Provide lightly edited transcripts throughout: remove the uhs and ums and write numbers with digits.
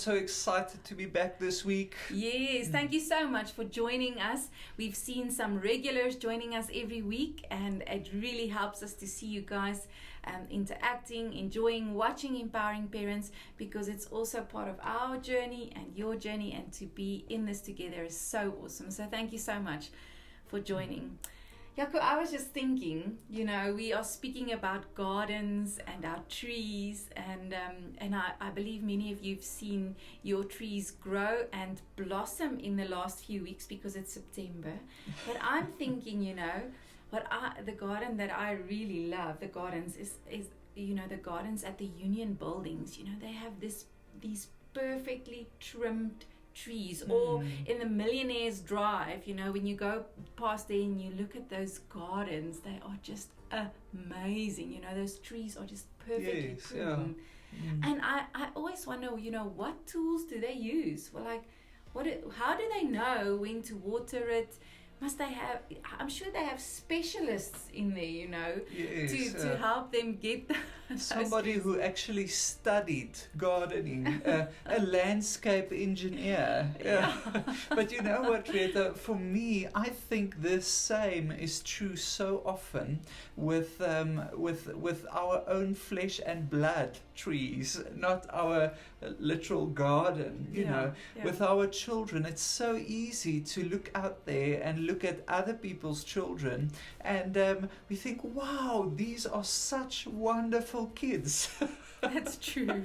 so excited to be back this week. Yes, thank you so much for joining us. We've seen some regulars joining us every week, and it really helps us to see you guys interacting, enjoying, watching Empowering Parents, because it's also part of our journey and your journey, and to be in this together is so awesome. So thank you so much for joining. Jaco, I was just thinking, we are speaking about gardens and our trees, and I believe many of you have seen your trees grow and blossom in the last few weeks because it's September. But I'm thinking, the garden that I really love, the gardens is the gardens at the Union buildings. They have these perfectly trimmed trees, or in the Millionaire's Drive, when you go past there and you look at those gardens, they are just amazing. Those trees are just perfectly pruned. And I always wonder, what tools do they use? Well, how do they know when to water it? Must they have? I'm sure they have specialists in there, to help them get somebody who actually studied gardening, a landscape engineer. But you know what, Rita? For me, I think the same is true so often with our own flesh and blood trees, not our literal garden. With our children, it's so easy to look out there and look at other people's children, and we think, wow, these are such wonderful kids. That's true.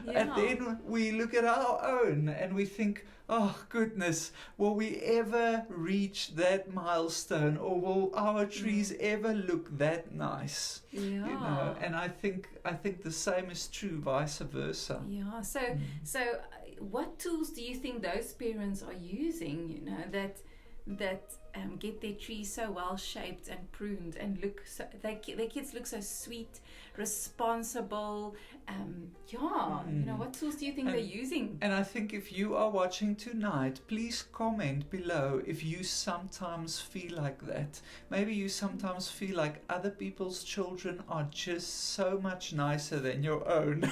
And then we look at our own and we think, oh goodness, will we ever reach that milestone, or will our trees ever look that nice? And I think the same is true vice versa. So what tools do you think those parents are using, that get their trees so well shaped and pruned and look so their kids look so sweet, responsible? What tools do you think they're using? And I think if you are watching tonight, please comment below if you sometimes feel like that. Maybe you sometimes feel like other people's children are just so much nicer than your own.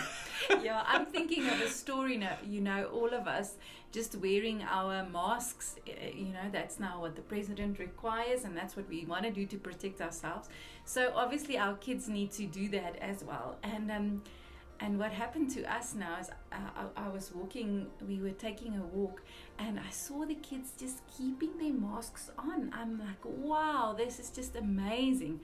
I'm thinking of a story now, all of us just wearing our masks, that's now what the president requires, and that's what we want to do to protect ourselves. So obviously our kids need to do that as well. And what happened to us now is I was walking, we were taking a walk, and I saw the kids just keeping their masks on. I'm like, wow, this is just amazing.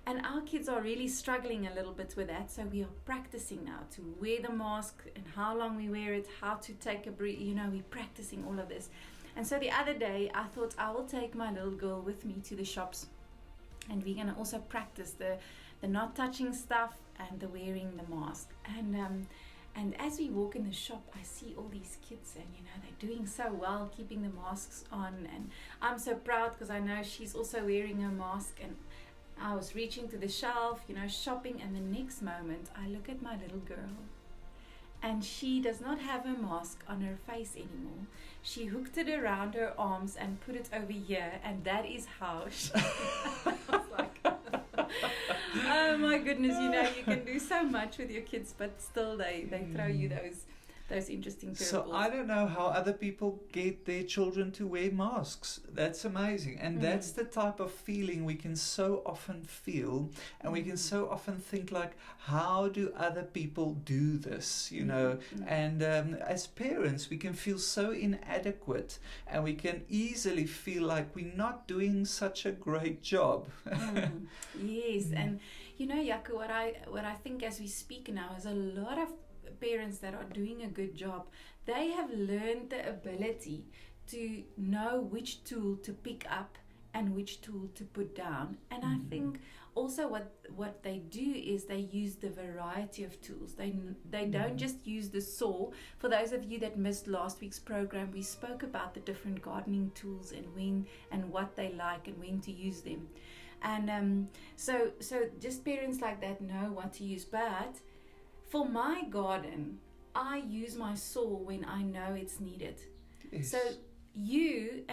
And our kids are really struggling a little bit with that, so we are practicing now to wear the mask and how long we wear it, how to take a breath. We're practicing all of this. And so the other day I thought I will take my little girl with me to the shops, and we're going to also practice the not touching stuff and the wearing the mask. And as we walk in the shop, I see all these kids, and they're doing so well keeping the masks on, and I'm so proud because I know she's also wearing her mask. And I was reaching to the shelf, shopping, and the next moment I look at my little girl, and she does not have her mask on her face anymore. She hooked it around her arms and put it over here, and that is how she I was like, oh my goodness, you can do so much with your kids, but still they throw you those interesting curveballs. So I don't know how other people get their children to wear masks. That's amazing. And that's the type of feeling we can so often feel. And we can so often think like, how do other people do this? And as parents, we can feel so inadequate, and we can easily feel like we're not doing such a great job. Yes. And Jaco, what I think as we speak now is a lot of parents that are doing a good job. They have learned the ability to know which tool to pick up and which tool to put down. And I think also what they do is they use the variety of tools. They don't just use the saw. For those of you that missed last week's program, we spoke about the different gardening tools and when and what they like and when to use them. And so just parents like that know what to use. But for my garden, I use my saw when I know it's needed. Yes. So you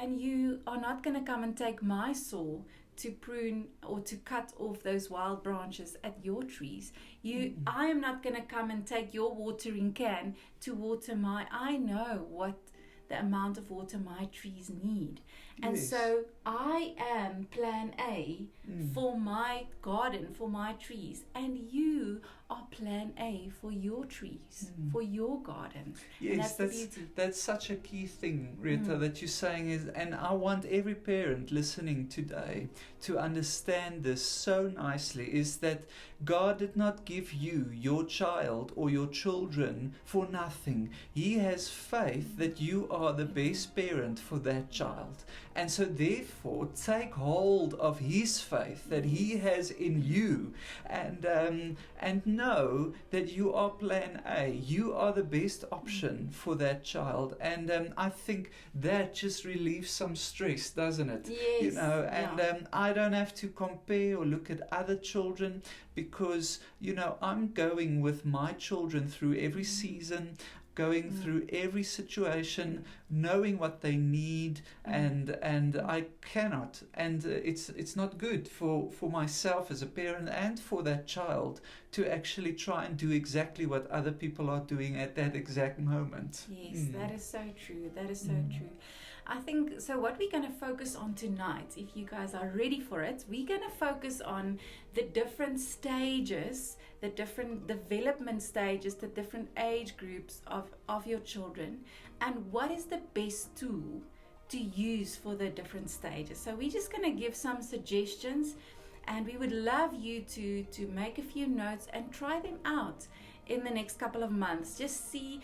are not going to come and take my saw to prune or to cut off those wild branches at your trees. I am not going to come and take your watering can to water I know what the amount of water my trees need. And Yes. so I am plan A for my garden, for my trees, and you are plan A for your trees, for your garden. And Yes, that's the beauty. that's such a key thing, Rita, that you're saying is, and I want every parent listening today to understand this so nicely, is that God did not give you your child or your children for nothing. He has faith that you are the best parent for that child. And so therefore, take hold of His faith that He has in you, and know that you are plan A. You are the best option for that child. And I think that just relieves some stress, doesn't it? Yes. You know, and I don't have to compare or look at other children, because, you know, I'm going with my children through every season, going through every situation, knowing what they need, and I cannot, and it's not good for myself as a parent and for that child to actually try and do exactly what other people are doing at that exact moment. Yes, that is so true. That is so true. I think, so what we're going to focus on tonight, if you guys are ready for it, we're going to focus on the different stages, the different development stages, the different age groups of your children, and what is the best tool to use for the different stages. So we're just going to give some suggestions, and we would love you to make a few notes and try them out in the next couple of months. Just see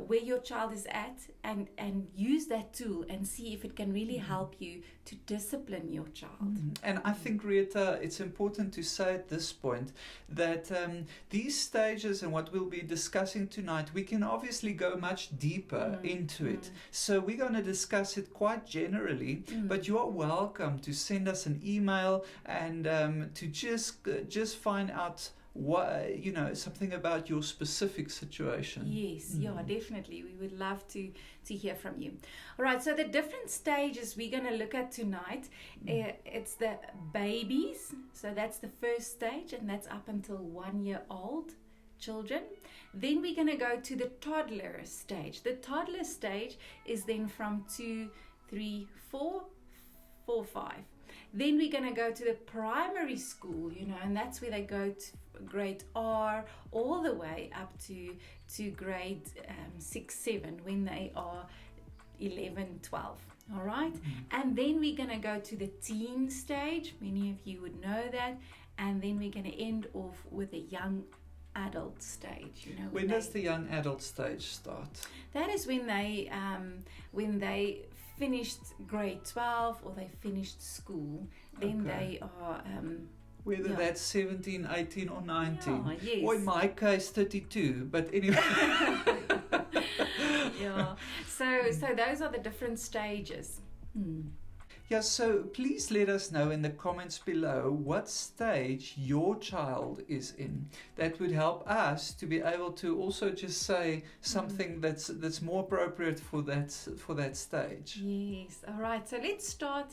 where your child is at, and use that tool and see if it can really help you to discipline your child. And I think, Rita, it's important to say at this point that these stages and what we'll be discussing tonight, we can obviously go much deeper into it. So we're going to discuss it quite generally, but you are welcome to send us an email and to just find out what, you know, something about your specific situation. Yes, yeah, definitely. We would love to hear from you. All right, so the different stages we're going to look at tonight, it's the babies. So that's the first stage, and that's up until 1 year old children. Then we're going to go to the toddler stage. The toddler stage is then from 2, 3, 4, 4, 5. Then we're going to go to the primary school, you know, and that's where they go to grade R all the way up to grade 6, 7, when they are 11, 12. All right. And then we're going to go to the teen stage. Many of you would know that. And then we're going to end off with a young adult stage. You know, when does the young adult stage start? That is when they finished grade 12 or they finished school. Then they are whether that's 17, 18 or 19. Yeah, yes. Or in my case 32, but anyway. Yeah. So those are the different stages. Yeah, so please let us know in the comments below what stage your child is in. That would help us to be able to also just say something that's more appropriate for that stage. Yes. All right. So let's start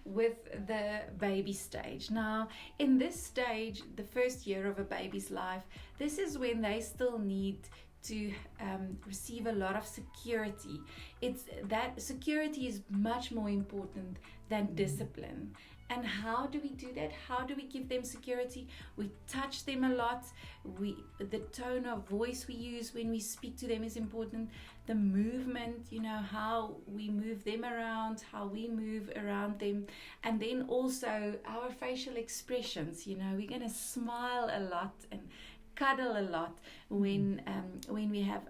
with the baby stage. Now, in this stage, the first year of a baby's life, this is when they still need to receive a lot of security. It's that security is much more important than discipline. And how do we do that? How do we give them security? We touch them a lot. The tone of voice we use when we speak to them is important. The movement, you know, how we move them around, how we move around them. And then also our facial expressions, you know, we're going to smile a lot and cuddle a lot when we have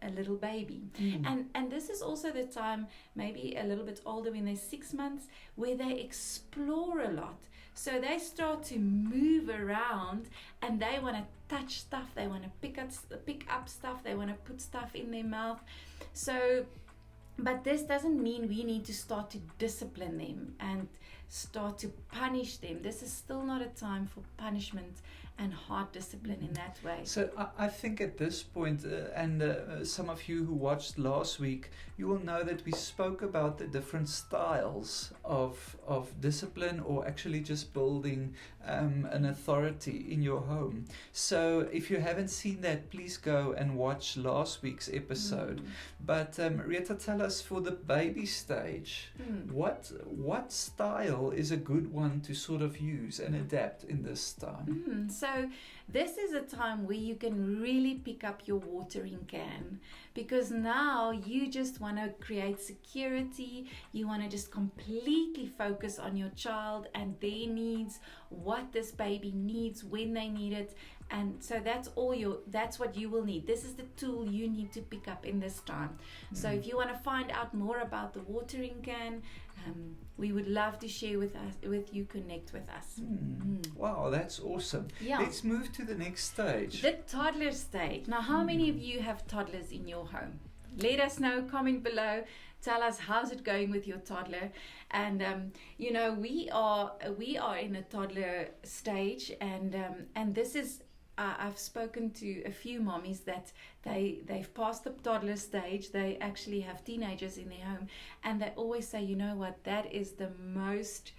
a little baby. And this is also the time, maybe a little bit older, when they're 6 months, where they explore a lot. So they start to move around and they want to touch stuff, they want to pick up stuff, they want to put stuff in their mouth. So, but this doesn't mean we need to start to discipline them and start to punish them. This is still not a time for punishment and hard discipline in that way. So I think at this point, and some of you who watched last week, you will know that we spoke about the different styles of discipline, or actually just building an authority in your home. So if you haven't seen that, please go and watch last week's episode. But Rita, tell us, for the baby stage, what style is a good one to sort of use and adapt in this time? So this is a time where you can really pick up your watering can, because now you just want to create security. You want to just completely focus on your child and their needs, what this baby needs, when they need it. And so that's what you will need. This is the tool you need to pick up in this time. So if you want to find out more about the watering can, we would love to share with you. Connect with us. Wow, that's awesome. Yeah. Let's move to the next stage. The toddler stage. Now, how many of you have toddlers in your home? Let us know, comment below. Tell us, how's it going with your toddler? And we are in a toddler stage, and this is I've spoken to a few mommies that they've passed the toddler stage. They actually have teenagers in their home, and they always say, you know what, that is the most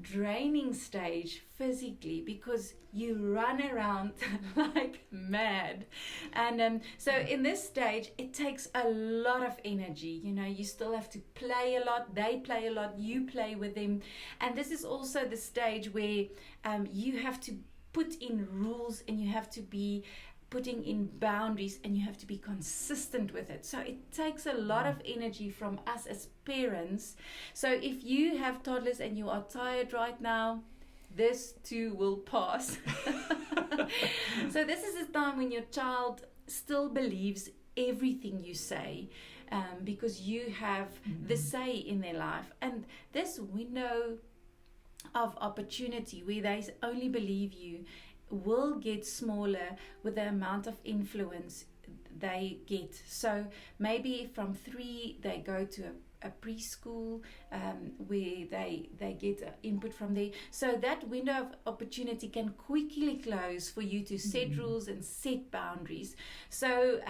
draining stage physically, because you run around like mad. And so in this stage, it takes a lot of energy. You still have to play a lot. They play a lot. You play with them. And this is also the stage where you have to put in rules, and you have to be putting in boundaries, and you have to be consistent with it. So it takes a lot of energy from us as parents. So if you have toddlers and you are tired right now, this too will pass. So this is a time when your child still believes everything you say, because you have the say in their life. And this window of opportunity where they only believe you will get smaller with the amount of influence they get. So maybe from 3 they go to a preschool where they get input from there. So that window of opportunity can quickly close for you to set rules and set boundaries. So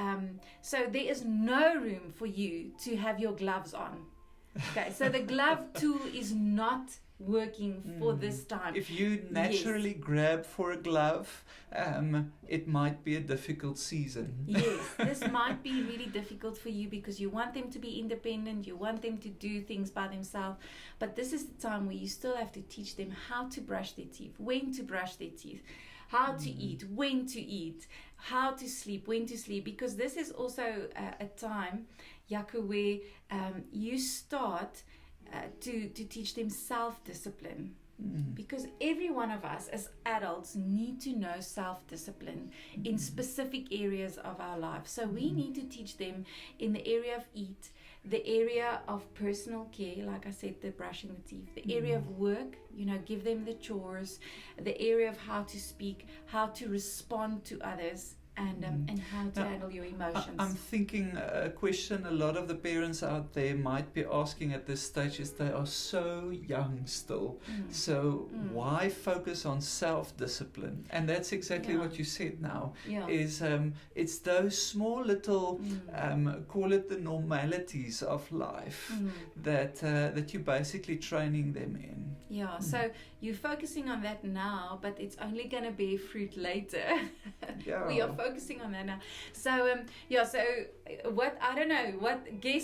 there is no room for you to have your gloves on. Okay, so the glove tool is not working for this time. If you naturally grab for a glove, it might be a difficult season. Yes, this might be really difficult for you, because you want them to be independent, you want them to do things by themselves, but this is the time where you still have to teach them how to brush their teeth, when to brush their teeth, how to eat, when to eat, how to sleep, when to sleep, because this is also a time, Jaco, where you start to teach them self-discipline, because every one of us as adults need to know self-discipline in specific areas of our life. So we need to teach them in the area of eat, the area of personal care, like I said, the brushing the teeth, the area of work, give them the chores, the area of how to speak, how to respond to others, and how to handle your emotions. I'm thinking a question a lot of the parents out there might be asking at this stage is, they are so young still. So why focus on self-discipline? And that's exactly what you said now. Is it's those small little call it the normalities of life that you're basically training them in. So you're focusing on that now, but it's only going to bear fruit later. We are focusing on that now. So guess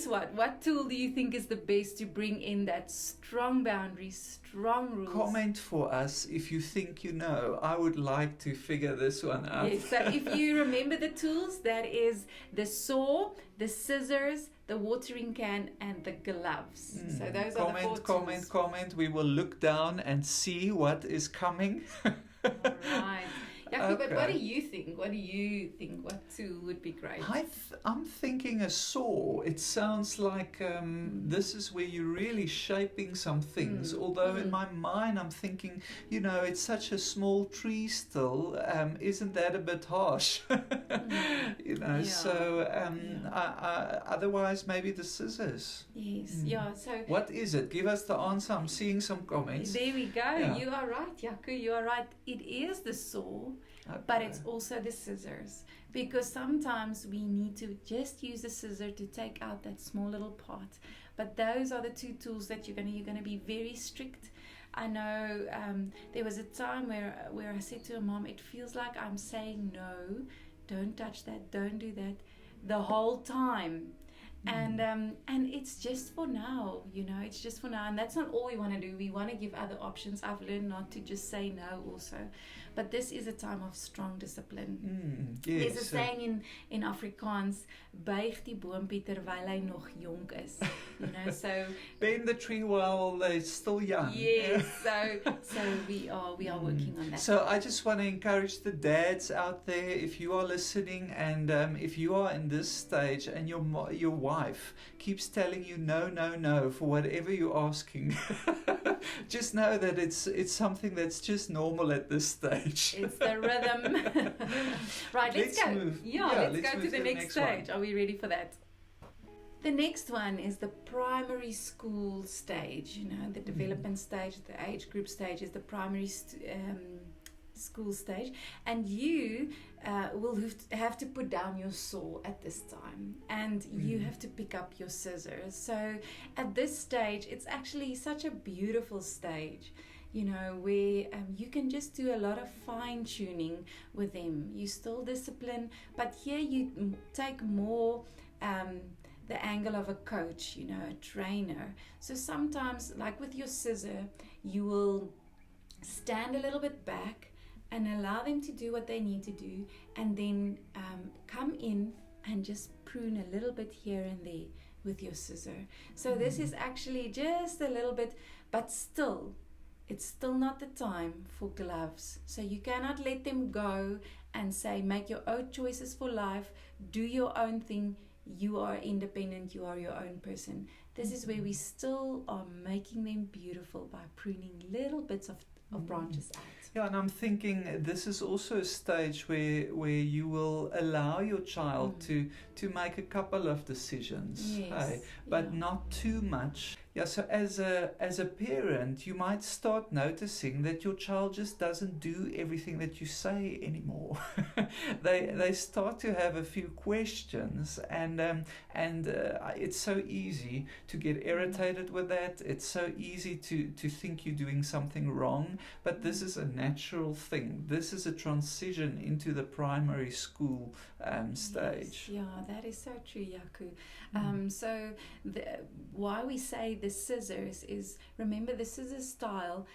what tool do you think is the best to bring in that strong boundaries, strong rules? Comment for us if you think you know. I would like to figure this one out. Yes, so if you remember the tools, that is the saw, the scissors, the watering can, and the gloves. So those are the 4 tools. Comment. We will look down and see what is coming. All right. Jaco, but what Okay. do you think? What do you think? What tool would be great? I'm thinking a saw. It sounds like this is where you're really shaping some things. Although in my mind I'm thinking, it's such a small tree still. Isn't that a bit harsh? Yeah. So otherwise maybe the scissors. Yes, yeah. So What is it? Give us the answer. I'm seeing some comments. there we go. Yeah. You are right, Jaco. You are right. It is the saw, but it's also the scissors, because sometimes we need to just use the scissor to take out that small little part. But those are the two tools that you're gonna be very strict. I know there was a time where I said to a mom, it feels like I'm saying no, don't touch that, don't do that, the whole time. And it's just for now, it's just for now, and that's not all we want to do. We want to give other options. I've learned not to just say no also, but this is a time of strong discipline. Yes. There's a saying in Afrikaans, buig die boompie terwyl hy nog jonk is, so Bend the tree while they're still young. yes, so we are working on that. So I just want to encourage the dads out there, if you are listening, and if you are in this stage and your wife keeps telling you no for whatever you're asking, just know that it's something that's just normal at this stage. It's the rhythm. Right, let's go. Move. Let's go move to the next stage. one. Are we ready for that? The next one is the primary school stage. The development stage, the age group stage is the primary school stage, and you will have to put down your saw at this time, and you have to pick up your scissors. So at this stage, it's actually such a beautiful stage, where you can just do a lot of fine tuning with them. You still discipline, but here you take more the angle of a coach, a trainer. So sometimes, like with your scissor, you will stand a little bit back and allow them to do what they need to do, and then come in and just prune a little bit here and there with your scissor. So this is actually just a little bit, but still, it's still not the time for gloves. So you cannot let them go and say, make your own choices for life, do your own thing. You are independent, you are your own person. This is where we still are making them beautiful by pruning little bits of branches out. Yeah, and I'm thinking this is also a stage where you will allow your child to make a couple of decisions, Yes, but not too much. Yeah, so as a parent, you might start noticing that your child just doesn't do everything that you say anymore. They start to have a few questions, and it's so easy to get irritated with that. It's so easy to think you're doing something wrong, but this is a natural thing. This is a transition into the primary school stage. Yes, yeah, that is so true, Jaco. So why we say the scissors is, remember, the scissors style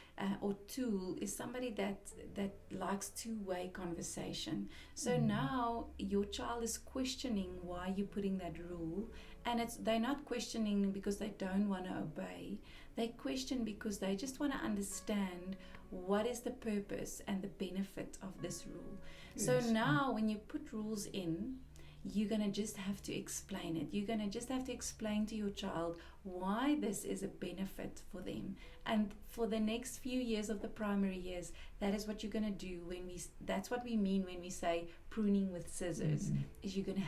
or tool is somebody that likes two-way conversation. So now your child is questioning why you're putting that rule, and they're not questioning because they don't want to obey. They question because they just want to understand what is the purpose and the benefit of this rule. Yes. So now when you put rules in, you're going to just have to explain it. You're going to just have to explain to your child why this is a benefit for them. And for the next few years of the primary years, that is what you're going to do that's what we mean when we say pruning with scissors, is you're going to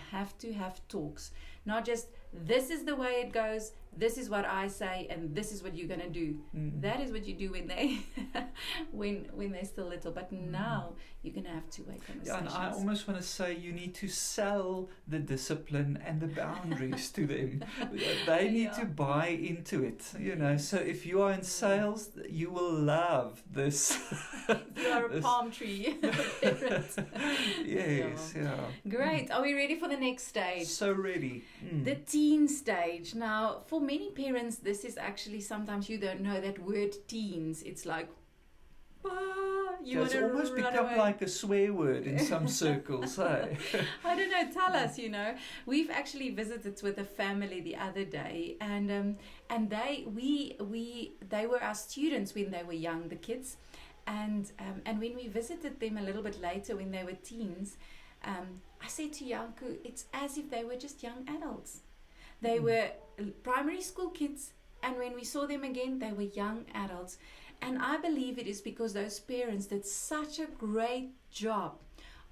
have talks. Not just, this is the way it goes, this is what I say, and this is what you're going to do. That is what you do when they when they're still little. But now you're going to have two-way conversations. Yeah, and I almost want to say you need to sell the discipline and the boundaries to them. They need to buy into it, So if you are in sales, you will love this. You are a palm tree. Yes, yeah. Great. Are we ready for the next stage? So ready. The teen stage. Now, for many parents, this is actually, sometimes you don't know that word teens. It's like, it's almost become away. like a swear word in some circles, hey? I don't know, tell us, We've actually visited with a family the other day, and they were our students when they were young, the kids. And when we visited them a little bit later when they were teens, I said to Janku, it's as if they were just young adults. They were primary school kids, and when we saw them again, they were young adults. And I believe it is because those parents did such a great job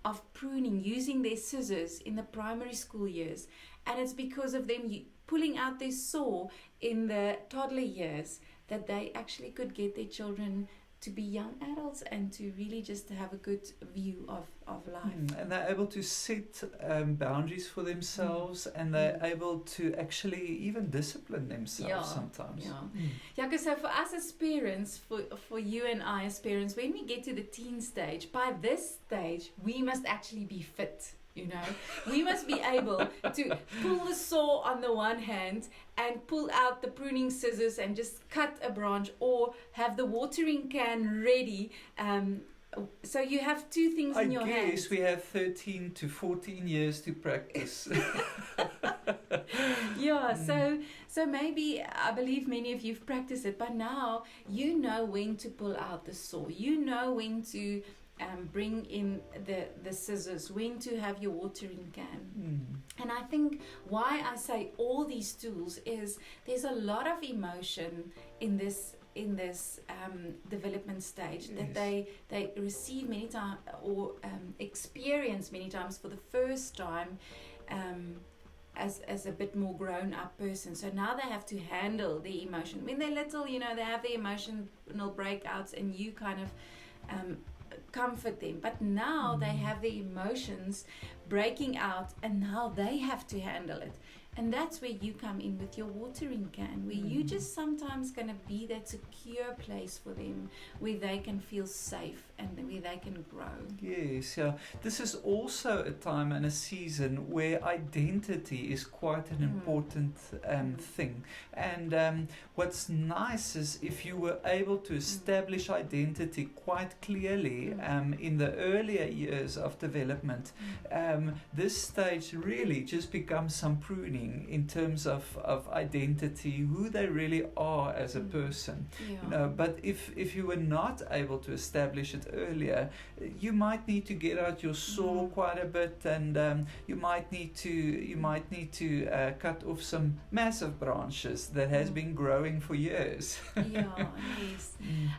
of pruning, using their scissors in the primary school years. And it's because of them pulling out their saw in the toddler years that they actually could get their children to be young adults and to really just have a good view of life. And they're able to set boundaries for themselves, and they're able to actually even discipline themselves sometimes. Yeah, because so for us as parents, for you and I as parents, when we get to the teen stage, by this stage, we must actually be fit. You know, we must be able to pull the saw on the one hand and pull out the pruning scissors and just cut a branch, or have the watering can ready. So you have two things in your hand. I guess we have 13 to 14 years to practice. So maybe I believe many of you've practiced it, but now you know when to pull out the saw. You know when to bring in the scissors, when to have your watering can. And I think why I say all these tools is there's a lot of emotion in this development stage that they receive many times, or experience many times for the first time, as a bit more grown up person. So now they have to handle the emotion. When they're little, you know, they have the emotional breakouts, and you kind of comfort them. But now they have the emotions breaking out, and now they have to handle it. And that's where you come in with your watering can, where you just sometimes going to be that secure place for them, where they can feel safe and where they can grow. Yes, yeah. This is also a time and a season where identity is quite an important thing. And what's nice is if you were able to establish identity quite clearly in the earlier years of development, this stage really just becomes some pruning in terms of identity, who they really are as a person. You know, but if you were not able to establish it earlier, you might need to get out your saw quite a bit, and you might need to cut off some massive branches that has been growing for years. Yes.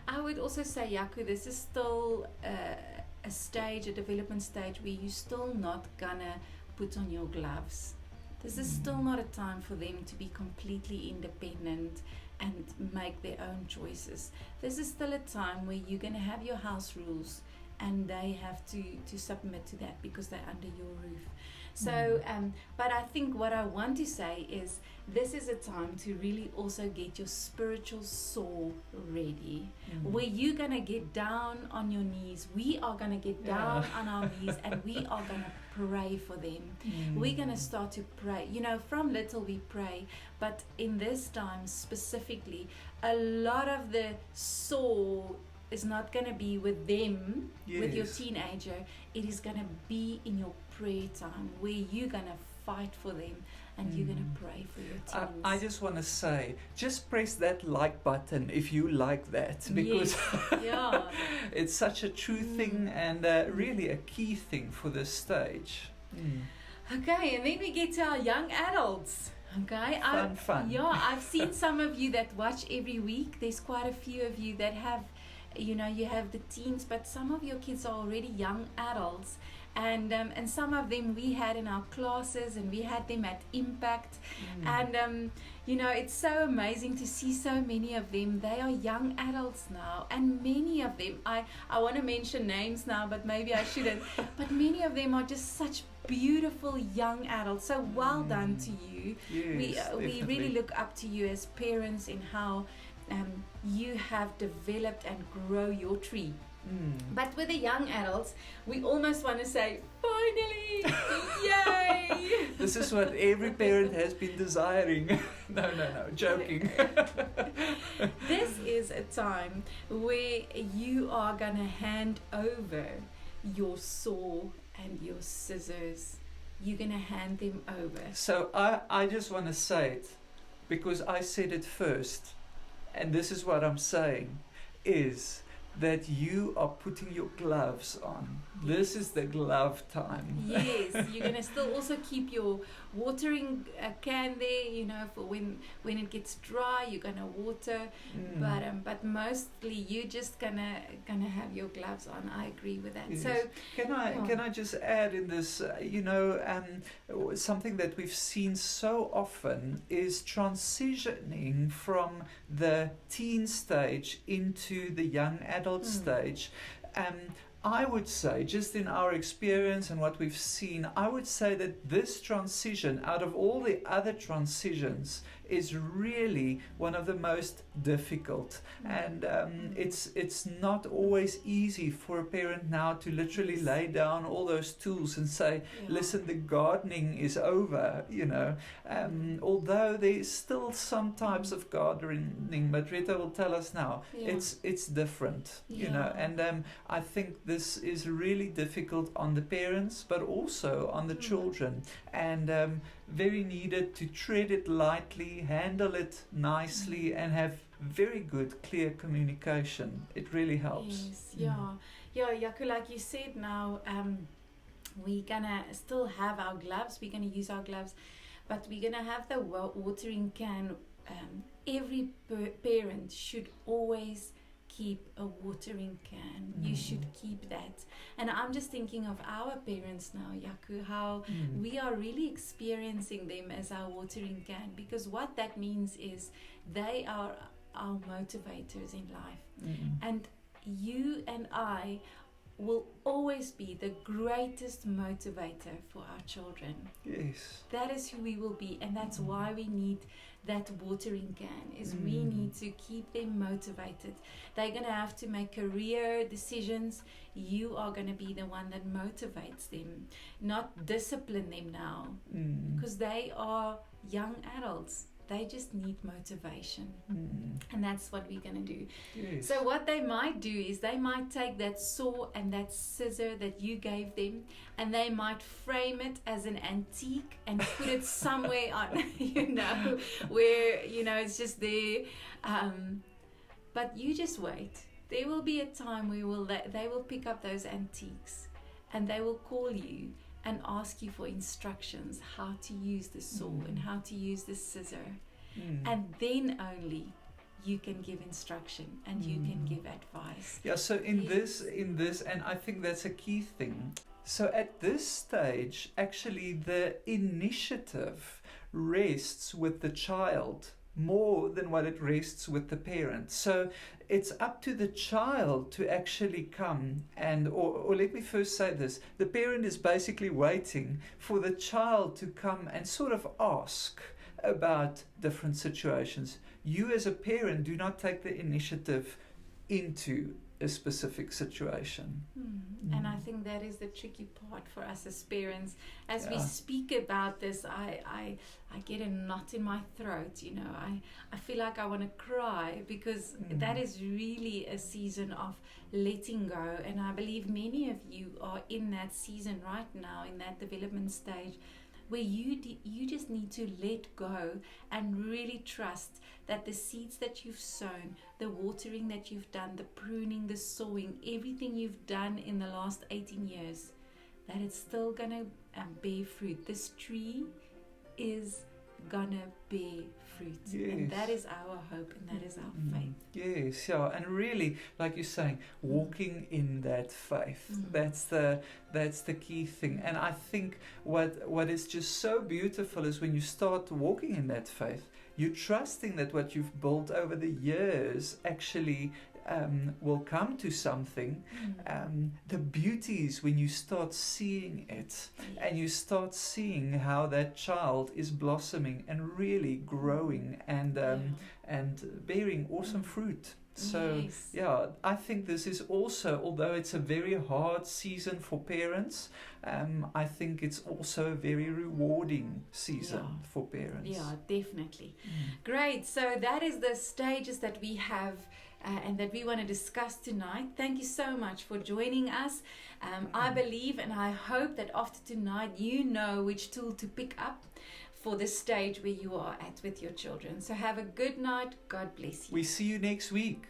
I would also say, Jaco, this is still a stage, a development stage, where you're still not gonna put on your gloves. This is still not a time for them to be completely independent and make their own choices. This is still a time where you're going to have your house rules, and they have to submit to that because they're under your roof. So, but I think what I want to say is this is a time to really also get your spiritual soul ready, where you're going to get down on your knees. We are going to get down on our knees, and we are going to pray for them. We're going to start to pray. You know, from little we pray, but in this time specifically, a lot of the soul is not going to be with them, with your teenager. It is going to be in your prayer time, where you're going to fight for them, and you're going to pray for your teens. I just want to say, just press that like button if you like that, because it's such a true thing, and really a key thing for this stage. Okay, and then we get to our young adults. Okay, fun. Yeah, I've seen some of you that watch every week. There's quite a few of you that have, you know, you have the teens, but some of your kids are already young adults. And some of them we had in our classes, and we had them at Impact. And you know, it's so amazing to see so many of them. They are young adults now, and many of them, I want to mention names now, but maybe I shouldn't. But many of them are just such beautiful young adults. So well done to you. Yes, we really look up to you as parents in how you have developed and grow your tree. But with the young adults, we almost want to say, finally, yay! This is what every parent has been desiring. No, joking. This is a time where you are going to hand over your saw and your scissors. You're going to hand them over. So I just want to say it, because I said it first, and this is what I'm saying, is that you are putting your gloves on. This is the glove time. Yes, you're going to still also keep your watering can there, you know, for when it gets dry, you're going to water. But mostly you're just gonna have your gloves on. I agree with that. Yes. So can I just add in this, something that we've seen so often is transitioning from the teen stage into the young adult stage. I would say, just in our experience and what we've seen, I would say that this transition, out of all the other transitions, is really one of the most difficult. And it's not always easy for a parent now to literally lay down all those tools and say, listen, the gardening is over, you know. Although there's still some types of gardening, but Rita will tell us now, it's different, you know. And I think this is really difficult on the parents, but also on the children. And very needed to tread it lightly, handle it nicely, and have very good, clear communication. It really helps. Yes, Jaco, like you said now, we're gonna still have our gloves, we're gonna use our gloves, but we're gonna have the watering can. Every parent should always keep a watering can. You should keep that. And I'm just thinking of our parents now, Jaco, how we are really experiencing them as our watering can, because what that means is they are our motivators in life. And you and I will always be the greatest motivator for our children. Yes. That is who we will be, and that's why we need that watering can, is we need to keep them motivated. They're going to have to make career decisions. You are going to be the one that motivates them, not discipline them now, because they are young adults. They just need motivation. And that's what we're going to do. Yes. So what they might do is they might take that saw and that scissor that you gave them, and they might frame it as an antique and put it somewhere on, where, it's just there. But you just wait. There will be a time where they will pick up those antiques and they will call you and ask you for instructions how to use the saw and how to use the scissor. And then only you can give instruction and you can give advice. Yeah, so in this, and I think that's a key thing. So at this stage, actually the initiative rests with the child more than what it rests with the parent. So it's up to the child to actually come and, or let me first say this, the parent is basically waiting for the child to come and sort of ask about different situations. You as a parent do not take the initiative into a specific situation. And I think that is the tricky part for us as parents. As we speak about this, I get a knot in my throat, I feel like I want to cry, because that is really a season of letting go. And I believe many of you are in that season right now, in that development stage, where you just need to let go and really trust that the seeds that you've sown, the watering that you've done, the pruning, the sowing, everything you've done in the last 18 years, that it's still gonna bear fruit. This tree is gonna bear fruit. Yes. And that is our hope, and that is our faith. Yes, yeah, and really, like you're saying, walking in that faith. That's the key thing. And I think what is just so beautiful is when you start walking in that faith, you're trusting that what you've built over the years actually will come to something. The beauty is when you start seeing it, and you start seeing how that child is blossoming and really growing and bearing awesome fruit. So I think this is also, although it's a very hard season for parents, I think it's also a very rewarding season for parents. Yeah, definitely. Great. So that is the stages that we have and that we want to discuss tonight. Thank you so much for joining us. I believe and I hope that after tonight you know which tool to pick up for the stage where you are at with your children. So have a good night. God bless you. We see you next week.